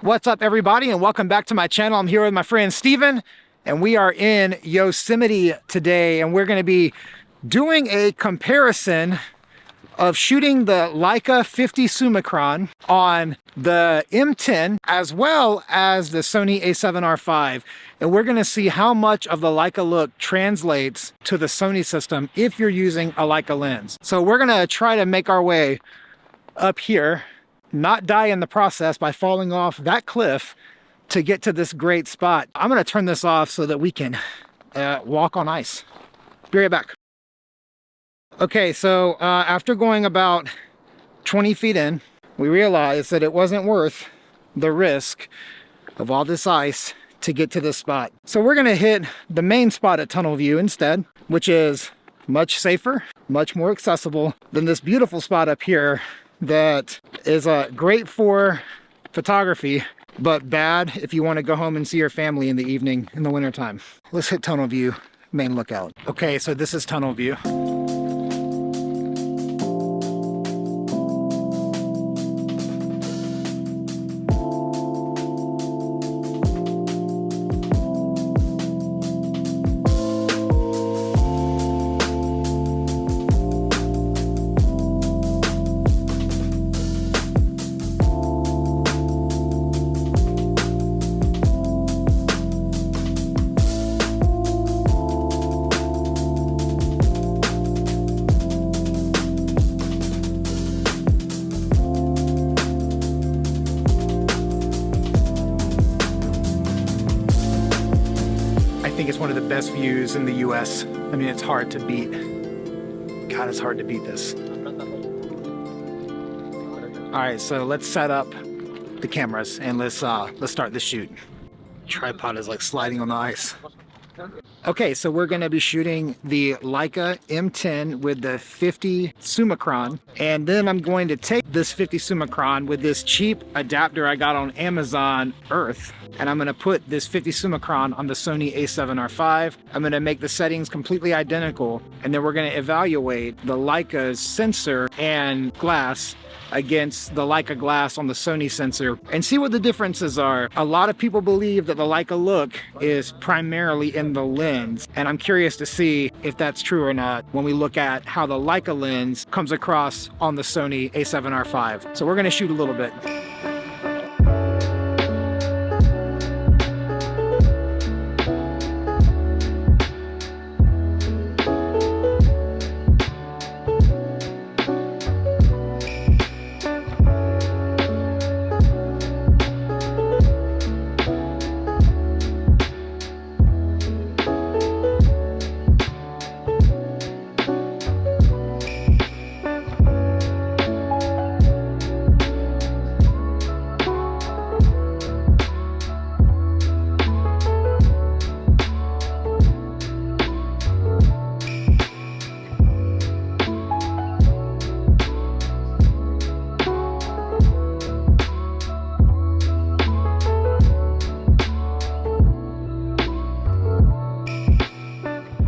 What's up, everybody, and welcome back to my channel. I'm here with my friend Steven, and we are in Yosemite today, and we're going to be doing a comparison of shooting the Leica 50 Summicron on the M10 as well as the Sony A7R V. And we're going to see how much of the Leica Look translates to the Sony system if you're using a Leica lens. So we're going to try to make our way up here, not die in the process by falling off that cliff to get to this great spot. I'm going to turn this off so that we can walk on ice. Be right back. Okay, so after going about 20 feet in, we realized that it wasn't worth the risk of all this ice to get to this spot. So we're going to hit the main spot at tunnel view instead, which is much safer, much more accessible than this beautiful spot up here that is great for photography, but bad if you want to go home and see your family in the evening in the wintertime. Let's hit tunnel view, main lookout. Okay, so this is tunnel view. I think it's one of the best views in the US. I mean, it's hard to beat. God, it's hard to beat this. All right, so let's set up the cameras and let's start the shoot. Tripod is like sliding on the ice. Okay, so we're gonna be shooting the Leica M10 with the 50 Summicron, and then I'm going to take this 50 Summicron with this cheap adapter I got on Amazon Earth, and I'm gonna put this 50 Summicron on the Sony A7R V. I'm gonna make the settings completely identical, and then we're gonna evaluate the Leica's sensor and glass against the Leica glass on the Sony sensor and see what the differences are. A lot of people believe that the Leica Look is primarily in the lens, and I'm curious to see if that's true or not when we look at how the Leica lens comes across on the Sony A7R V. So we're gonna shoot a little bit.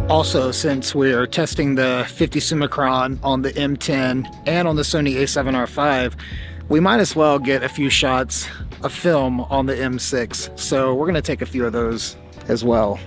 Also, since we're testing the 50 Summicron on the M10 and on the Sony A7R V, we might as well get a few shots of film on the M6. So we're gonna take a few of those as well.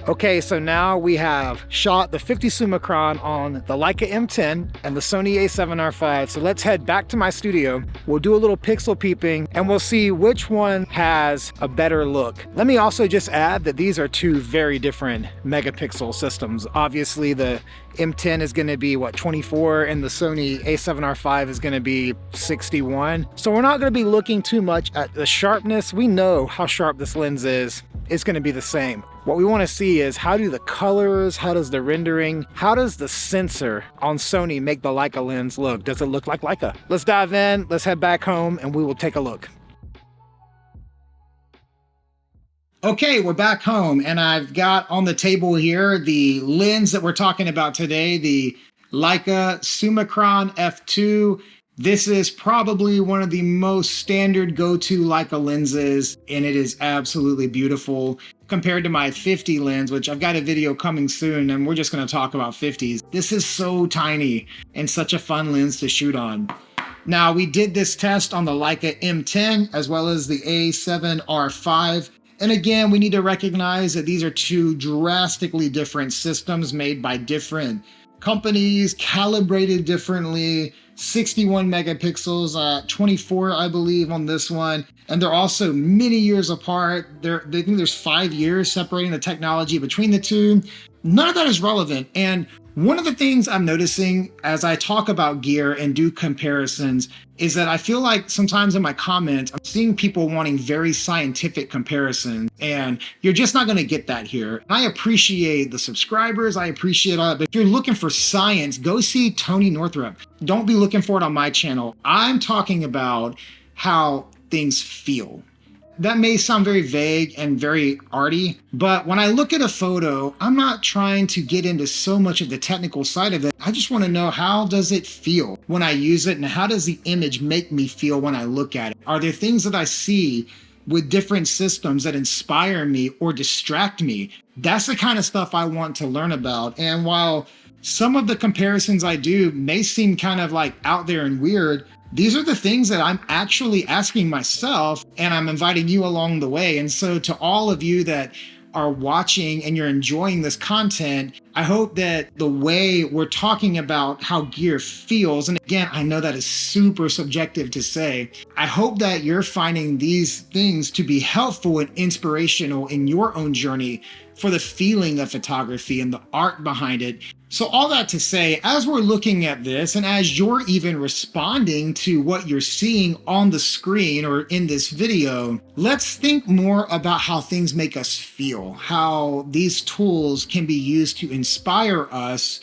Okay, so now we have shot the 50 Summicron on the Leica M10 and the Sony A7R V. So let's head back to my studio. We'll do a little pixel peeping and we'll see which one has a better look. Let me also just add that these are two very different megapixel systems. Obviously the M10 is gonna be what, 24, and the Sony A7R V is gonna be 61. So we're not gonna be looking too much at the sharpness. We know how sharp this lens is. It's gonna be the same. What we wanna see is how do the colors, how does the rendering, how does the sensor on Sony make the Leica lens look? Does it look like Leica? Let's dive in, let's head back home, and we will take a look. Okay, we're back home, and I've got on the table here the lens that we're talking about today, the Leica Summicron f2 This is probably one of the most standard go-to Leica lenses, and it is absolutely beautiful compared to my 50 lens, which I've got a video coming soon, and we're just going to talk about 50s. This is so tiny and such a fun lens to shoot on. Now, we did this test on the Leica M10 as well as the A7R V. And again, we need to recognize that these are two drastically different systems made by different companies, calibrated differently. 61 megapixels, 24, I believe, on this one. And they're also many years apart. They think there's 5 years separating the technology between the two. None of that is relevant. And one of the things I'm noticing as I talk about gear and do comparisons is that I feel like sometimes in my comments, I'm seeing people wanting very scientific comparisons, and you're just not going to get that here. I appreciate the subscribers. I appreciate all that. But if you're looking for science, go see Tony Northrup. Don't be looking for it on my channel. I'm talking about how things feel. That may sound very vague and very arty, but when I look at a photo, I'm not trying to get into so much of the technical side of it. I just want to know, how does it feel when I use it, and how does the image make me feel when I look at it? Are there things that I see with different systems that inspire me or distract me? That's the kind of stuff I want to learn about. And while some of the comparisons I do may seem kind of like out there and weird, these are the things that I'm actually asking myself, and I'm inviting you along the way. And so to all of you that are watching and you're enjoying this content, I hope that the way we're talking about how gear feels, and again, I know that is super subjective to say, I hope that you're finding these things to be helpful and inspirational in your own journey for the feeling of photography and the art behind it. So all that to say, as we're looking at this, and as you're even responding to what you're seeing on the screen or in this video, let's think more about how things make us feel, how these tools can be used to inspire us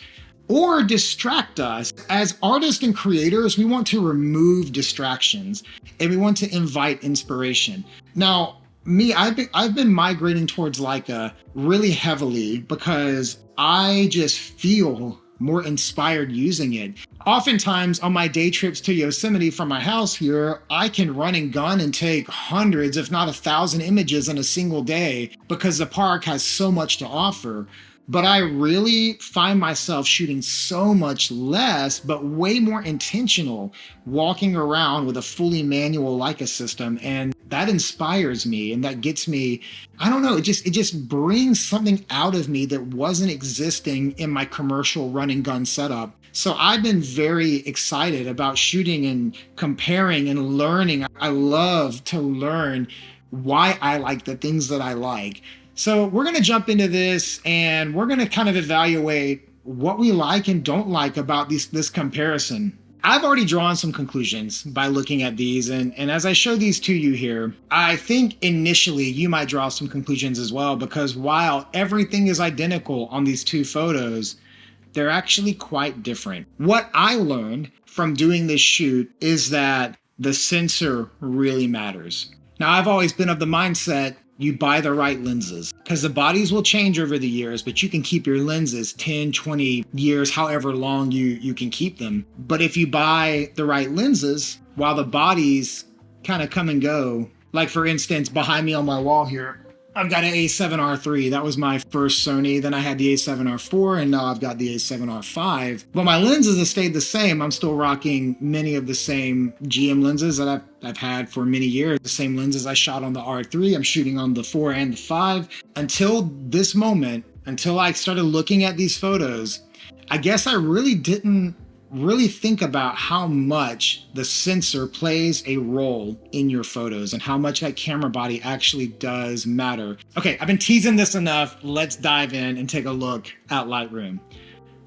or distract us. As artists and creators, we want to remove distractions and we want to invite inspiration. Now, I've been migrating towards Leica really heavily because I just feel more inspired using it. Oftentimes on my day trips to Yosemite from my house here, I can run and gun and take hundreds, if not 1,000 images in a single day because the park has so much to offer. But I really find myself shooting so much less, but way more intentional, walking around with a fully manual Leica system. And that inspires me, and that gets me, I don't know, it just brings something out of me that wasn't existing in my commercial run and gun setup. So I've been very excited about shooting and comparing and learning. I love to learn why I like the things that I like. So we're going to jump into this, and we're going to kind of evaluate what we like and don't like about this comparison. I've already drawn some conclusions by looking at these, and as I show these to you here, I think initially you might draw some conclusions as well, because while everything is identical on these two photos, they're actually quite different. What I learned from doing this shoot is that the sensor really matters. Now, I've always been of the mindset you buy the right lenses, because the bodies will change over the years, but you can keep your lenses 10, 20 years, however long you can keep them. But if you buy the right lenses, while the bodies kind of come and go, like for instance, behind me on my wall here, I've got an A7R3. That was my first Sony. Then I had the A7R4, and now I've got the A7R V. But my lenses have stayed the same. I'm still rocking many of the same GM lenses that I've had for many years. The same lenses I shot on the R3, I'm shooting on the 4 and the 5. Until this moment, until I started looking at these photos, I guess I really didn't think about how much the sensor plays a role in your photos and how much that camera body actually does matter. Okay, I've been teasing this enough. Let's dive in and take a look at Lightroom.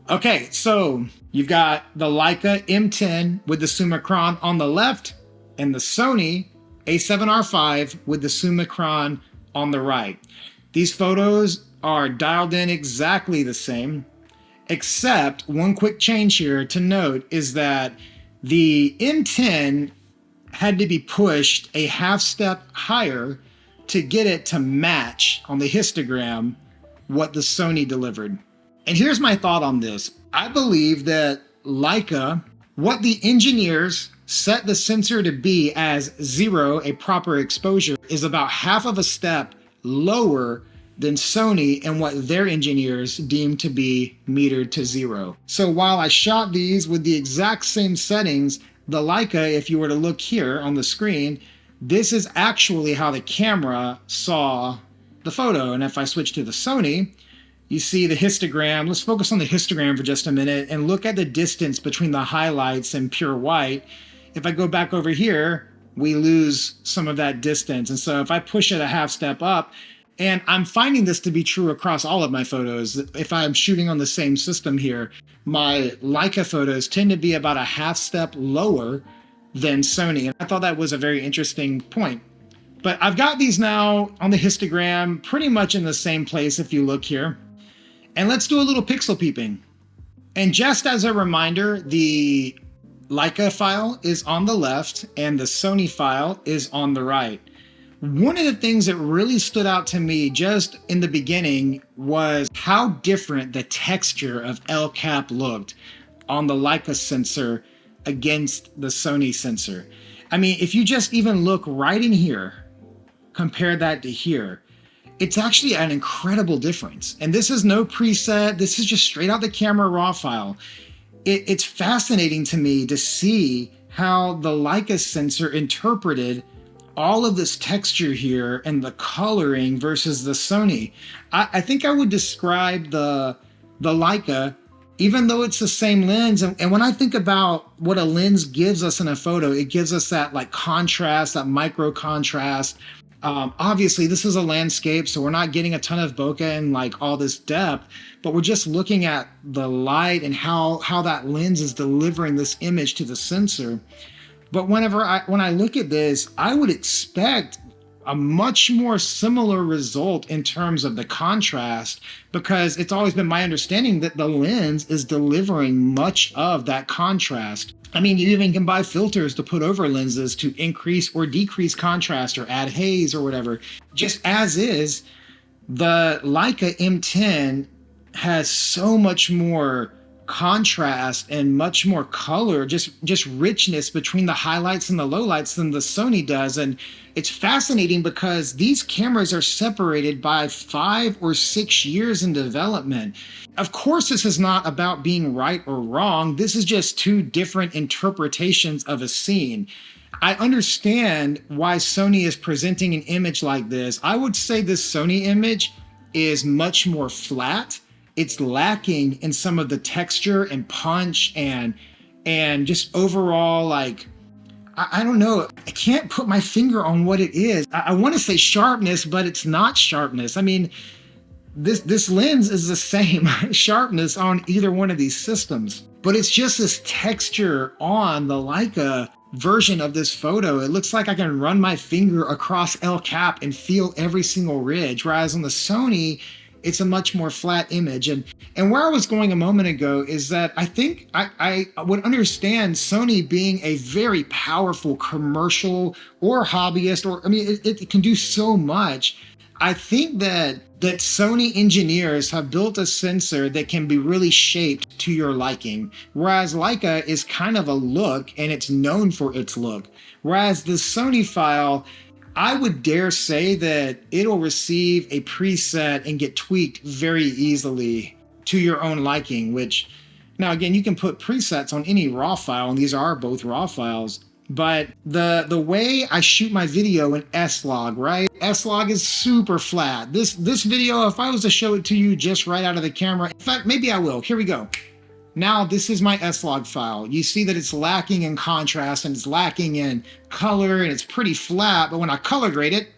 Okay, so you've got the Leica M10 with the Summicron on the left and the Sony A7R V with the Summicron on the right. These photos are dialed in exactly the same. Except one quick change here to note is that the M10 had to be pushed a half step higher to get it to match on the histogram what the Sony delivered. And here's my thought on this. I believe that Leica, what the engineers set the sensor to be as 0, a proper exposure, is about half of a step lower than Sony and what their engineers deem to be metered to 0. So while I shot these with the exact same settings, the Leica, if you were to look here on the screen, this is actually how the camera saw the photo. And if I switch to the Sony, you see the histogram. Let's focus on the histogram for just a minute and look at the distance between the highlights and pure white. If I go back over here, we lose some of that distance. And so if I push it a half step up, and I'm finding this to be true across all of my photos, if I'm shooting on the same system here, my Leica photos tend to be about a half step lower than Sony. And I thought that was a very interesting point. But I've got these now on the histogram pretty much in the same place if you look here. And let's do a little pixel peeping. And just as a reminder, the Leica file is on the left and the Sony file is on the right. One of the things that really stood out to me just in the beginning was how different the texture of LCAP looked on the Leica sensor against the Sony sensor. I mean, if you just even look right in here, compare that to here, it's actually an incredible difference. And this is no preset, this is just straight out the camera raw file. It's fascinating to me to see how the Leica sensor interpreted all of this texture here and the coloring versus the Sony. I think I would describe the Leica, even though it's the same lens, and when I think about what a lens gives us in a photo, it gives us that like contrast, that micro contrast. Obviously this is a landscape, so we're not getting a ton of bokeh and like all this depth, but we're just looking at the light and how that lens is delivering this image to the sensor. But when I look at this, I would expect a much more similar result in terms of the contrast, because it's always been my understanding that the lens is delivering much of that contrast. I mean, you even can buy filters to put over lenses to increase or decrease contrast or add haze or whatever. Just as is, the Leica M10 has so much more contrast and much more color, just richness between the highlights and the lowlights than the Sony does. And it's fascinating because these cameras are separated by 5 or 6 years in development. Of course, this is not about being right or wrong. This is just two different interpretations of a scene. I understand why Sony is presenting an image like this. I would say this Sony image is much more flat. It's lacking in some of the texture and punch and just overall, like, I don't know. I can't put my finger on what it is. I want to say sharpness, but it's not sharpness. I mean, this lens is the same sharpness on either one of these systems, but it's just this texture on the Leica version of this photo. It looks like I can run my finger across El Cap and feel every single ridge, whereas on the Sony, it's a much more flat image. And where I was going a moment ago is that I think I would understand Sony being a very powerful commercial or hobbyist, or I mean, it can do so much. I think that Sony engineers have built a sensor that can be really shaped to your liking, whereas Leica is kind of a look and it's known for its look. Whereas the Sony file, I would dare say that it'll receive a preset and get tweaked very easily to your own liking, which, now again, you can put presets on any RAW file, and these are both RAW files, but the way I shoot my video in S-Log, right? S-Log is super flat. This video, if I was to show it to you just right out of the camera, in fact, maybe I will. Here we go. Now this is my S-Log file. You see that it's lacking in contrast and it's lacking in color and it's pretty flat, but when I color grade it,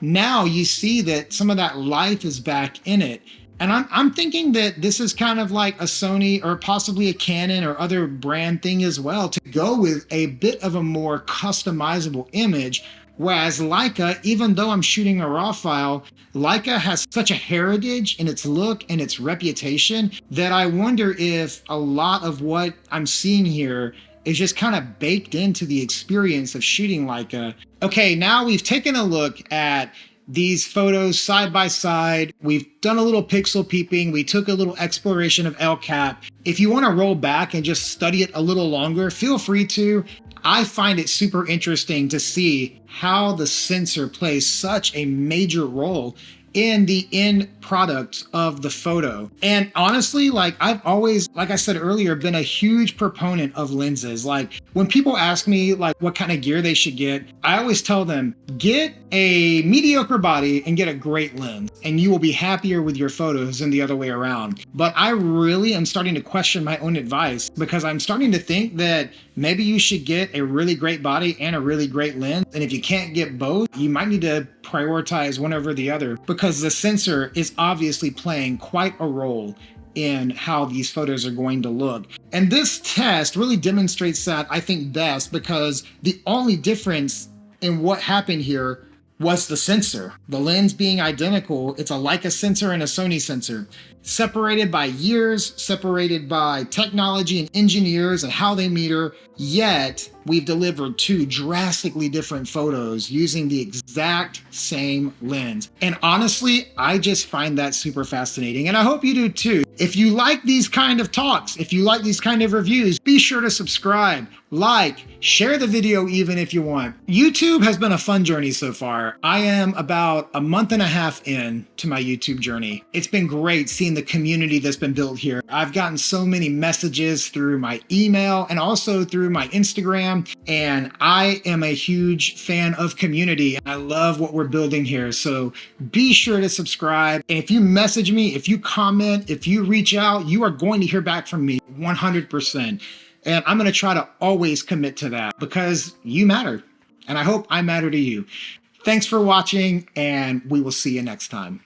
now you see that some of that life is back in it. And I'm thinking that this is kind of like a Sony or possibly a Canon or other brand thing as well, to go with a bit of a more customizable image. Whereas Leica, even though I'm shooting a RAW file, Leica has such a heritage in its look and its reputation that I wonder if a lot of what I'm seeing here is just kind of baked into the experience of shooting Leica. Okay, now we've taken a look at these photos side by side. We've done a little pixel peeping. We took a little exploration of El Cap. If you want to roll back and just study it a little longer, feel free to. I find it super interesting to see how the sensor plays such a major role in the end product of the photo. And honestly, like I've always, like I said earlier, been a huge proponent of lenses. Like when people ask me like what kind of gear they should get, I always tell them, get a mediocre body and get a great lens, and you will be happier with your photos than the other way around. But I really am starting to question my own advice, because I'm starting to think that maybe you should get a really great body and a really great lens. And if you can't get both, you might need to prioritize one over the other, because the sensor is obviously playing quite a role in how these photos are going to look. And this test really demonstrates that, I think, best, because the only difference in what happened here was the sensor. The lens being identical, it's a Leica sensor and a Sony sensor, separated by years, separated by technology and engineers and how they meter, yet we've delivered two drastically different photos using the exact same lens. And honestly, I just find that super fascinating, and I hope you do too. If you like these kind of talks, if you like these kind of reviews, be sure to subscribe, like, share the video even if you want. YouTube has been a fun journey so far. I am about a month and a half in to my YouTube journey. It's been great seeing the community that's been built here. I've gotten so many messages through my email and also through my Instagram, and I am a huge fan of community. I love what we're building here, so be sure to subscribe. And if you message me, if you comment, if you reach out, you are going to hear back from me 100%. And I'm going to try to always commit to that, because you matter. And I hope I matter to you. Thanks for watching, and we will see you next time.